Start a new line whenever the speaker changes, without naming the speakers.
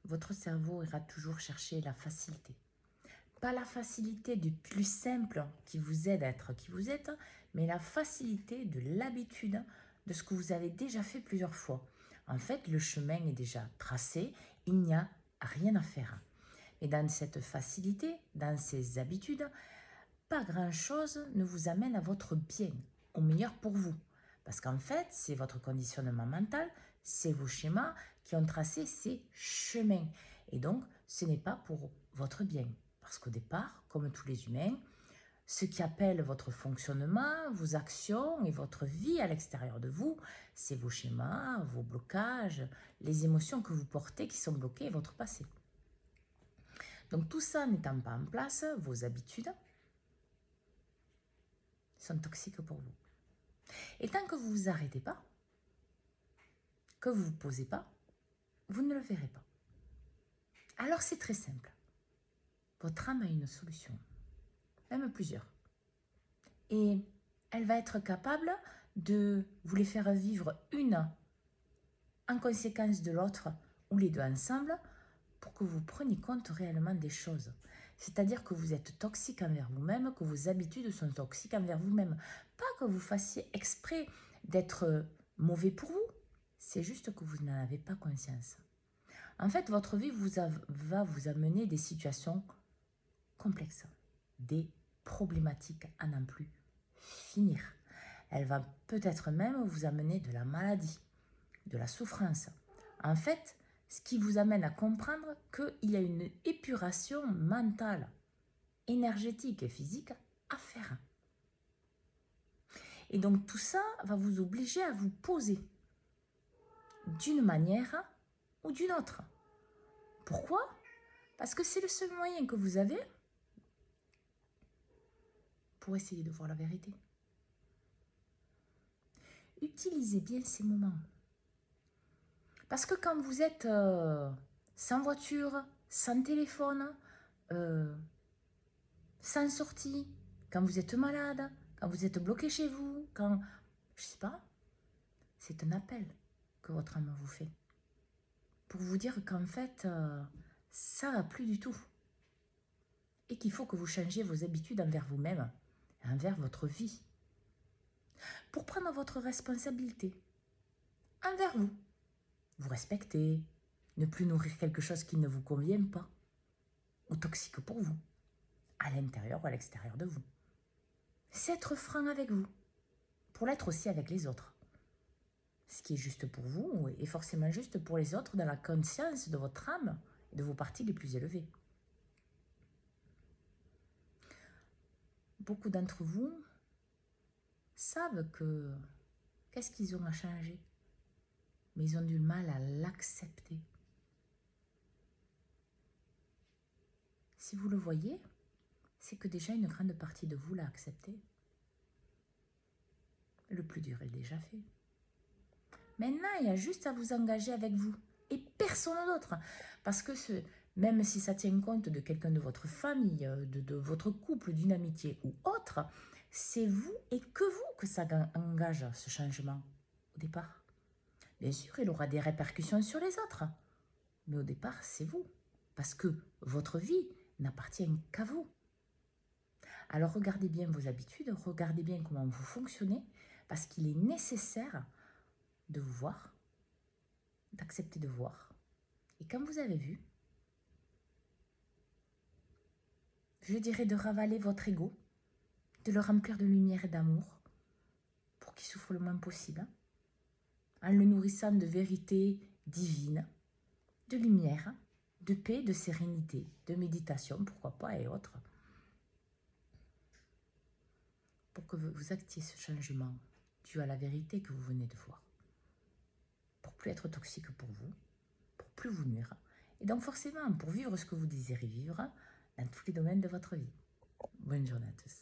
votre cerveau ira toujours chercher la facilité. Pas la facilité du plus simple qui vous aide à être qui vous êtes, mais la facilité de l'habitude de ce que vous avez déjà fait plusieurs fois. En fait, le chemin est déjà tracé, il n'y a rien à faire. Et dans cette facilité, dans ces habitudes, pas grand-chose ne vous amène à votre bien, au meilleur pour vous. Parce qu'en fait, c'est votre conditionnement mental, c'est vos schémas qui ont tracé ces chemins. Et donc, ce n'est pas pour votre bien. Parce qu'au départ, comme tous les humains, ce qui appelle votre fonctionnement, vos actions et votre vie à l'extérieur de vous, c'est vos schémas, vos blocages, les émotions que vous portez qui sont bloquées et votre passé. Donc tout ça n'étant pas en place, vos habitudes sont toxiques pour vous. Et tant que vous ne vous arrêtez pas, que vous ne vous posez pas, vous ne le verrez pas. Alors c'est très simple. Votre âme a une solution, même plusieurs. Et elle va être capable de vous les faire vivre une en conséquence de l'autre ou les deux ensemble pour que vous preniez compte réellement des choses. C'est-à-dire que vous êtes toxique envers vous-même, que vos habitudes sont toxiques envers vous-même. Pas que vous fassiez exprès d'être mauvais pour vous, c'est juste que vous n'en avez pas conscience. En fait, votre vie va vous amener des situations complexes, des problématiques à n'en plus finir. Elle va peut-être même vous amener de la maladie, de la souffrance. En fait, ce qui vous amène à comprendre qu'il y a une épuration mentale, énergétique et physique à faire. Et donc tout ça va vous obliger à vous poser d'une manière ou d'une autre. Pourquoi? Parce que c'est le seul moyen que vous avez pour essayer de voir la vérité. Utilisez bien ces moments. Parce que quand vous êtes sans voiture, sans téléphone, sans sortie, quand vous êtes malade, quand vous êtes bloqué chez vous, quand, je sais pas, c'est un appel que votre âme vous fait. Pour vous dire qu'en fait, ça va plus du tout. Et qu'il faut que vous changiez vos habitudes envers vous-même, envers votre vie. Pour prendre votre responsabilité envers vous. Vous respecter, ne plus nourrir quelque chose qui ne vous convient pas, ou toxique pour vous, à l'intérieur ou à l'extérieur de vous. C'est être franc avec vous, pour l'être aussi avec les autres. Ce qui est juste pour vous est forcément juste pour les autres dans la conscience de votre âme et de vos parties les plus élevées. Beaucoup d'entre vous savent que qu'est-ce qu'ils ont à changer, mais ils ont du mal à l'accepter. Si vous le voyez, c'est que déjà une grande partie de vous l'a accepté. Le plus dur est déjà fait. Maintenant, il y a juste à vous engager avec vous et personne d'autre. Parce que même si ça tient compte de quelqu'un de votre famille, de votre couple, d'une amitié ou autre, c'est vous et que vous que ça engage ce changement au départ. Bien sûr, il aura des répercussions sur les autres. Mais au départ, c'est vous. Parce que votre vie n'appartient qu'à vous. Alors regardez bien vos habitudes, regardez bien comment vous fonctionnez, parce qu'il est nécessaire de vous voir, d'accepter de voir. Et quand vous avez vu, je dirais de ravaler votre ego, de le remplir de lumière et d'amour, pour qu'il souffre le moins possible, en le nourrissant de vérité divine, de lumière, de paix, de sérénité, de méditation, pourquoi pas, et autres, pour que vous actiez ce changement dû à la vérité que vous venez de voir, pour plus être toxique pour vous, pour plus vous nuire, et donc forcément pour vivre ce que vous désirez vivre dans tous les domaines de votre vie. Bonne journée à tous.